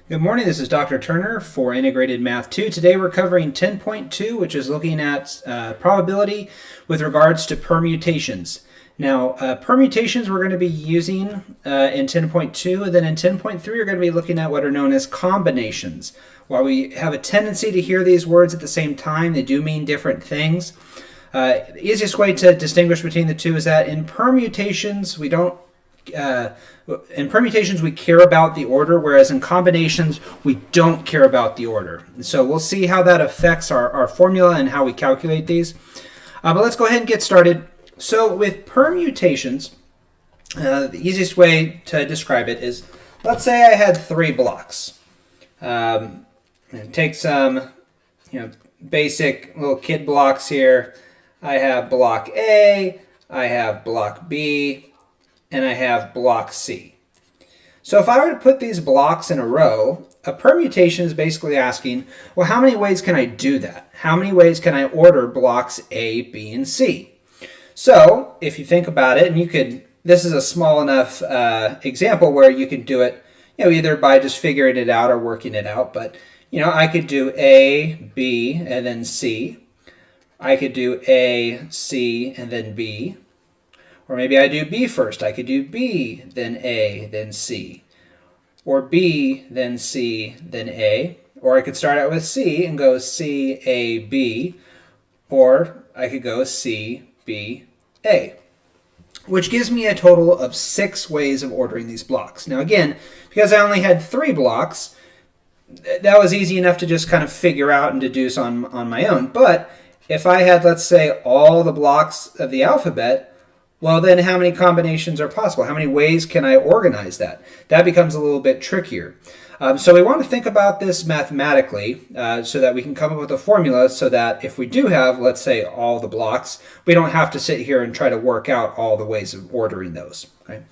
Good morning, this is Dr. Turner for Integrated Math 2. Today we're covering 10.2, which is looking at probability with regards to permutations. Now, permutations we're going to be using in 10.2, and then in 10.3 we're going to be looking at what are known as combinations. While we have a tendency to hear these words at the same time, they do mean different things. The easiest way to distinguish between the two is that in permutations we don't in permutations, we care about the order, whereas in combinations, we don't care about the order. So we'll see how that affects our formula and how we calculate these. But let's go ahead and get started. So with permutations, the easiest way to describe it is, let's say I had 3 blocks. And take some basic little kid blocks here. I have block A, I have block B, and I have block C. So if I were to put these blocks in a row, a permutation is basically asking, well, how many ways can I do that? How many ways can I order blocks A, B, and C? So if you think about it, and this is a small enough example where you can do it, either by just figuring it out or working it out. But I could do A, B, and then C. I could do A, C, and then B. Or maybe I do B first. I could do B, then A, then C. Or B, then C, then A. Or I could start out with C and go C, A, B. Or I could go C, B, A. Which gives me a total of 6 ways of ordering these blocks. Now again, because I only had 3 blocks, that was easy enough to just kind of figure out and deduce on my own. But if I had, let's say, all the blocks of the alphabet, well, then how many combinations are possible? How many ways can I organize that? That becomes a little bit trickier. So we want to think about this mathematically so that we can come up with a formula so that if we do have, let's say, all the blocks, we don't have to sit here and try to work out all the ways of ordering those. Okay?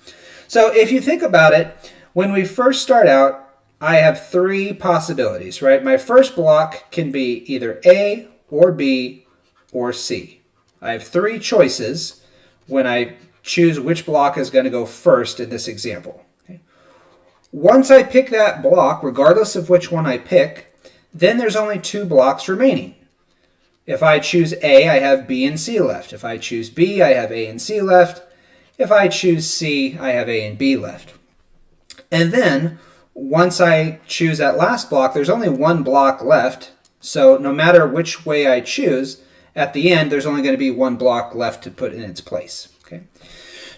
So if you think about it, when we first start out, I have 3 possibilities, right? My first block can be either A or B or C. I have 3 choices when I choose which block is going to go first in this example. Okay. Once I pick that block, regardless of which one I pick, then there's only 2 blocks remaining. If I choose A, I have B and C left. If I choose B, I have A and C left. If I choose C, I have A and B left. And then, once I choose that last block, there's only 1 block left. So no matter which way I choose, at the end, there's only going to be 1 block left to put in its place. Okay?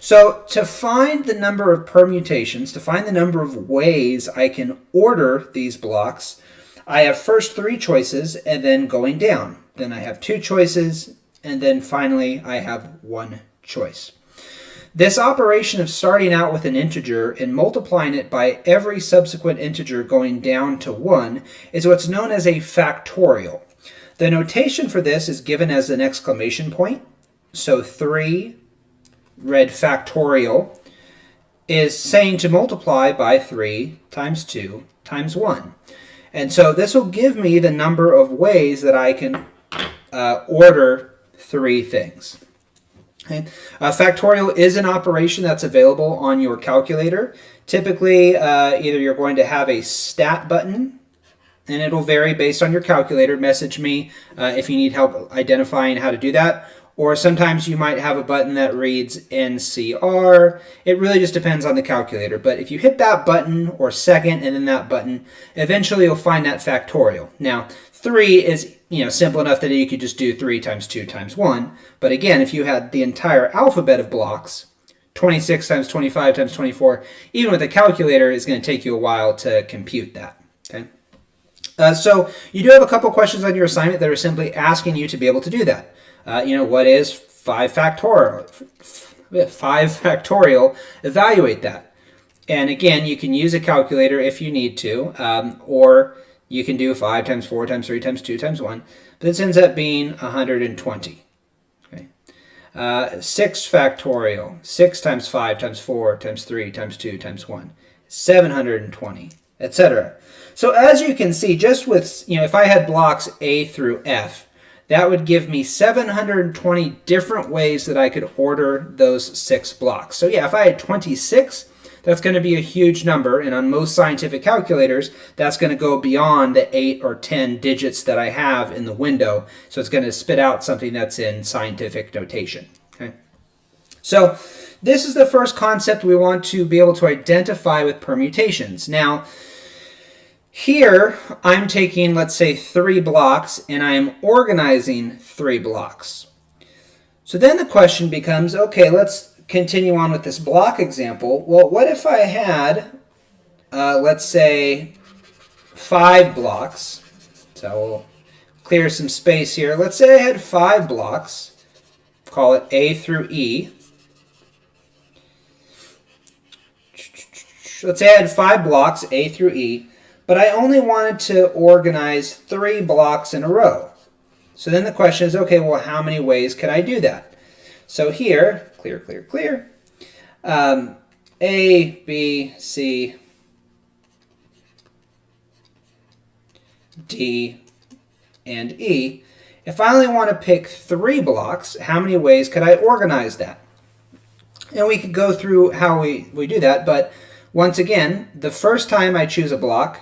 So to find the number of permutations, to find the number of ways I can order these blocks, I have first 3 choices and then going down. Then I have 2 choices, and then finally I have 1 choice. This operation of starting out with an integer and multiplying it by every subsequent integer going down to 1 is what's known as a factorial. The notation for this is given as an exclamation point. So 3, read factorial, is saying to multiply by 3 times 2 times 1. And so this will give me the number of ways that I can order 3 things. Okay. Factorial is an operation that's available on your calculator. Typically, either you're going to have a stat button, and it'll vary based on your calculator. Message me if you need help identifying how to do that. Or sometimes you might have a button that reads NCR. It really just depends on the calculator. But if you hit that button or second and then that button, eventually you'll find that factorial. Now, 3 is simple enough that you could just do 3 times 2 times 1. But again, if you had the entire alphabet of blocks, 26 times 25 times 24, even with a calculator, it's going to take you a while to compute that. Okay. So you do have a couple questions on your assignment that are simply asking you to be able to do that. What is 5 factorial? 5 factorial, evaluate that. And again, you can use a calculator if you need to, or you can do 5 times 4 times 3 times 2 times 1, but this ends up being 120. Okay. 6 factorial, 6 times 5 times 4 times 3 times 2 times 1, 720, etc. So as you can see, just with, if I had blocks A through F, that would give me 720 different ways that I could order those 6 blocks. So yeah, if I had 26, that's going to be a huge number. And on most scientific calculators, that's going to go beyond the 8 or 10 digits that I have in the window. So it's going to spit out something that's in scientific notation. Okay. So this is the first concept we want to be able to identify with permutations. Now, here I'm taking, let's say, 3 blocks, and I am organizing 3 blocks. So then the question becomes, okay, let's continue on with this block example. Well, what if I had, let's say, 5 blocks? So we'll clear some space here. Let's say I had 5 blocks. Call it A through E. Let's say I had 5 blocks, A through E, but I only wanted to organize 3 blocks in a row. So then the question is, okay, well, how many ways can I do that? So here, clear, clear, clear, A, B, C, D, and E. If I only want to pick 3 blocks, how many ways could I organize that? And we could go through how we do that, but once again, the first time I choose a block,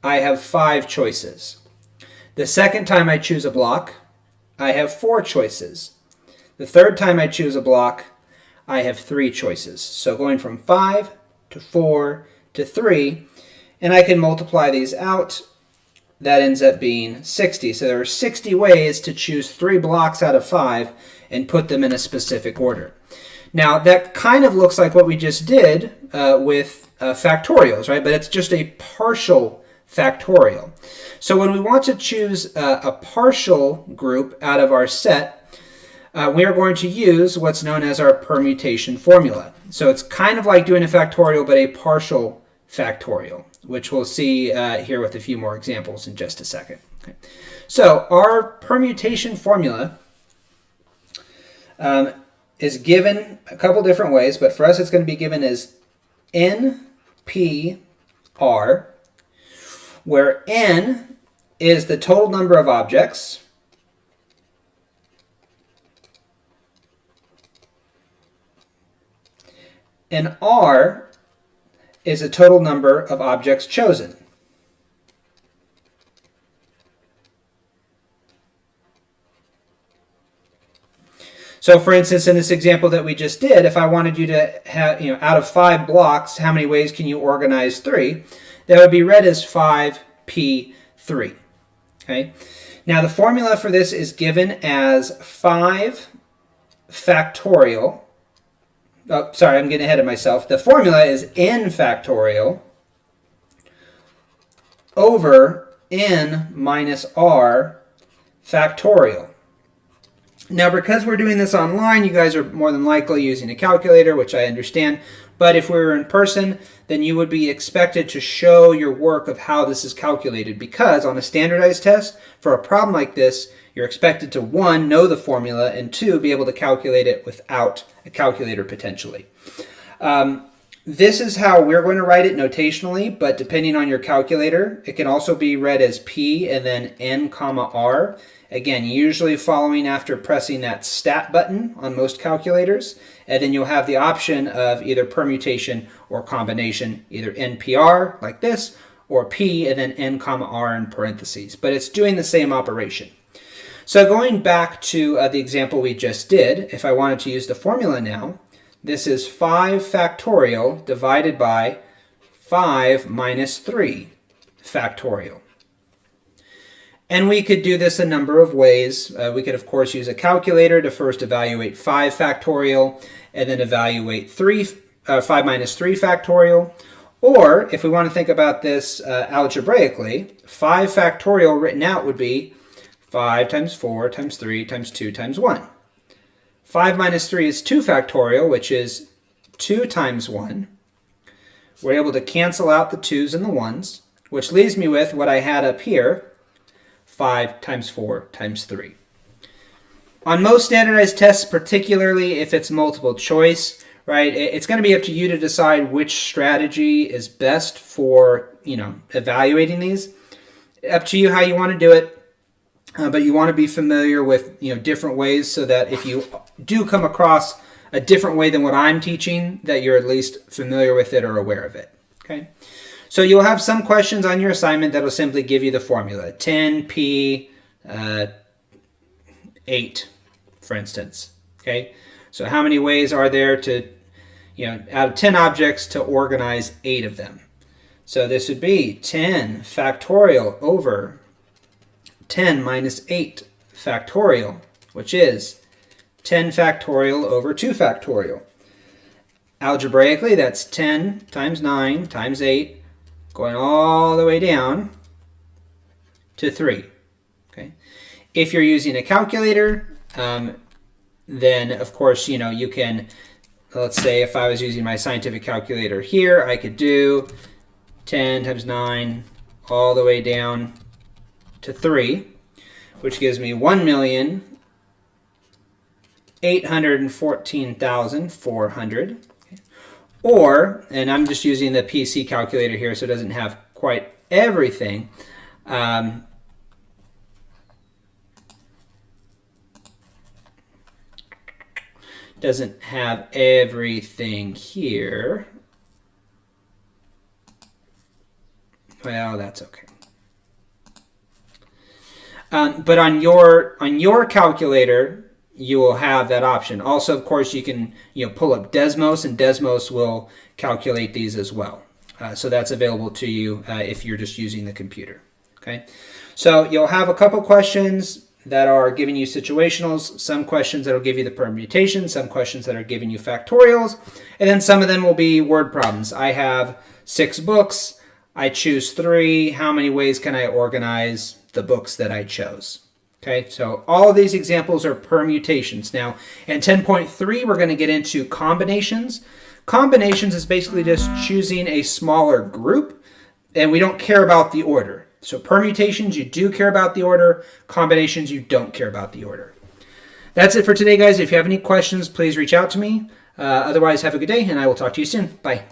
I have 5 choices. The second time I choose a block, I have 4 choices. The third time I choose a block, I have 3 choices. So going from 5 to 4 to 3, and I can multiply these out. That ends up being 60. So there are 60 ways to choose 3 blocks out of 5 and put them in a specific order. Now, that kind of looks like what we just did with factorials, right? But it's just a partial factorial. So when we want to choose a partial group out of our set, we are going to use what's known as our permutation formula. So it's kind of like doing a factorial, but a partial factorial, which we'll see here with a few more examples in just a second. Okay. So our permutation formula is given a couple different ways, but for us it's going to be given as NPR, where N is the total number of objects, and R is the total number of objects chosen. So for instance, in this example that we just did, if I wanted you to have, out of 5 blocks, how many ways can you organize 3? That would be read as 5p3. Okay. Now the formula for this is given as 5 factorial. Oh, sorry, I'm getting ahead of myself. The formula is n factorial over n minus r factorial. Now, because we're doing this online, you guys are more than likely using a calculator, which I understand. But if we were in person, then you would be expected to show your work of how this is calculated, because on a standardized test, for a problem like this, you're expected to, 1, know the formula, and 2, be able to calculate it without a calculator potentially. This is how we're going to write it notationally, but depending on your calculator, it can also be read as P and then N comma R. Again, usually following after pressing that stat button on most calculators, and then you'll have the option of either permutation or combination, either NPR like this, or P and then N comma R in parentheses. But it's doing the same operation. So going back to the example we just did, if I wanted to use the formula now, this is 5 factorial divided by 5 minus 3 factorial. And we could do this a number of ways. We could, of course, use a calculator to first evaluate 5 factorial and then evaluate 5 minus 3 factorial. Or, if we want to think about this algebraically, 5 factorial written out would be 5 times 4 times 3 times 2 times 1. 5 minus 3 is 2 factorial, which is 2 times 1. We're able to cancel out the 2's and the 1's, which leaves me with what I had up here, 5 times 4 times 3. On most standardized tests, particularly if it's multiple choice, right, it's going to be up to you to decide which strategy is best for, evaluating these. Up to you how you want to do it. But you want to be familiar with different ways so that if you do come across a different way than what I'm teaching, that you're at least familiar with it or aware of it. Okay. So you'll have some questions on your assignment that will simply give you the formula, 10p 8, for instance. Okay. So how many ways are there to, out of 10 objects, to organize 8 of them? So this would be 10 factorial over 10 minus 8 factorial, which is 10 factorial over 2 factorial. Algebraically, that's 10 times 9 times 8, going all the way down to 3. Okay. If you're using a calculator, then of course, you can, let's say if I was using my scientific calculator here, I could do 10 times 9 all the way down to 3, which gives me 1,814,400. Or, and I'm just using the PC calculator here, so it doesn't have quite everything. Doesn't have everything here. Well, that's okay. But on your calculator, you will have that option. Also, of course, you can pull up Desmos, and Desmos will calculate these as well. So that's available to you if you're just using the computer. Okay, so you'll have a couple questions that are giving you situationals, some questions that will give you the permutations, some questions that are giving you factorials, and then some of them will be word problems. I have 6 books. I choose 3. How many ways can I organize the books that I chose? Okay, so all of these examples are permutations. Now, in 10.3, we're going to get into combinations. Combinations is basically just choosing a smaller group, and we don't care about the order. So permutations, you do care about the order. Combinations, you don't care about the order. That's it for today, guys. If you have any questions, please reach out to me. Otherwise, have a good day, and I will talk to you soon. Bye.